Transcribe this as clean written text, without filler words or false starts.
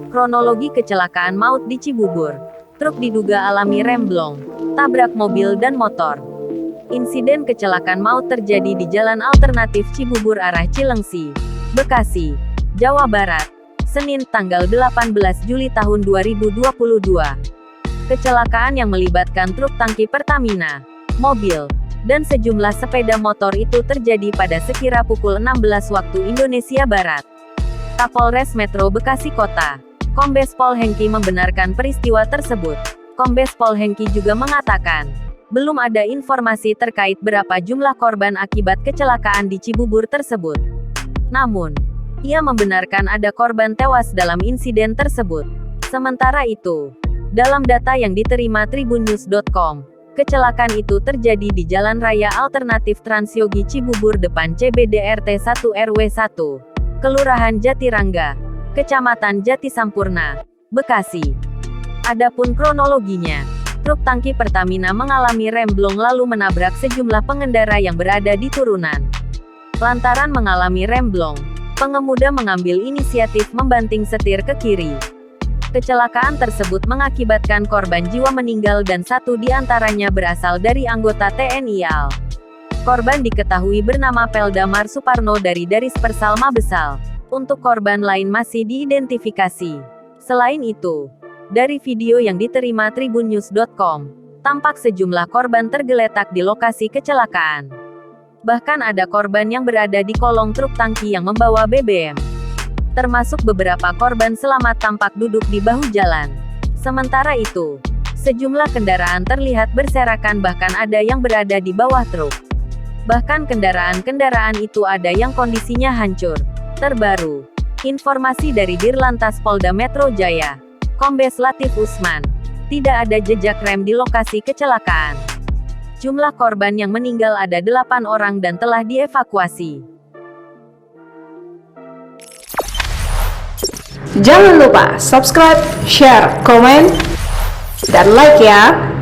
Kronologi kecelakaan maut di Cibubur. Truk diduga alami remblong, tabrak mobil dan motor. Insiden kecelakaan maut terjadi di Jalan Alternatif Cibubur arah Cilengsi, Bekasi, Jawa Barat, Senin tanggal 18 Juli tahun 2022. Kecelakaan yang melibatkan truk tangki Pertamina, mobil, dan sejumlah sepeda motor itu terjadi pada sekira pukul 16 waktu Indonesia Barat. Kapolres Metro Bekasi Kota, Kombes Pol Hengki membenarkan peristiwa tersebut. Kombes Pol Hengki juga mengatakan, belum ada informasi terkait berapa jumlah korban akibat kecelakaan di Cibubur tersebut. Namun, ia membenarkan ada korban tewas dalam insiden tersebut. Sementara itu, dalam data yang diterima tribunnews.com, kecelakaan itu terjadi di Jalan Raya Alternatif Transyogi Cibubur depan CBD RT 1 RW 1, Kelurahan Jatirangga, Kecamatan Jatisampurna, Bekasi. Adapun kronologinya, truk tangki Pertamina mengalami remblong lalu menabrak sejumlah pengendara yang berada di turunan. Lantaran mengalami remblong, pengemudi mengambil inisiatif membanting setir ke kiri. Kecelakaan tersebut mengakibatkan korban jiwa meninggal dan satu di antaranya berasal dari anggota TNI AL. Korban diketahui bernama Peldamar Suparno dari Daris Persal Mabesal. Untuk korban lain masih diidentifikasi. Selain itu, dari video yang diterima tribunnews.com, tampak sejumlah korban tergeletak di lokasi kecelakaan. Bahkan ada korban yang berada di kolong truk tangki yang membawa BBM. Termasuk beberapa korban selamat tampak duduk di bahu jalan. Sementara itu, sejumlah kendaraan terlihat berserakan bahkan ada yang berada di bawah truk. Bahkan kendaraan-kendaraan itu ada yang kondisinya hancur. Terbaru, informasi dari Dirlantas Polda Metro Jaya, Kombes Latif Usman, tidak ada jejak rem di lokasi kecelakaan. Jumlah korban yang meninggal ada 8 orang dan telah dievakuasi. Jangan lupa subscribe, share, komen, dan like ya!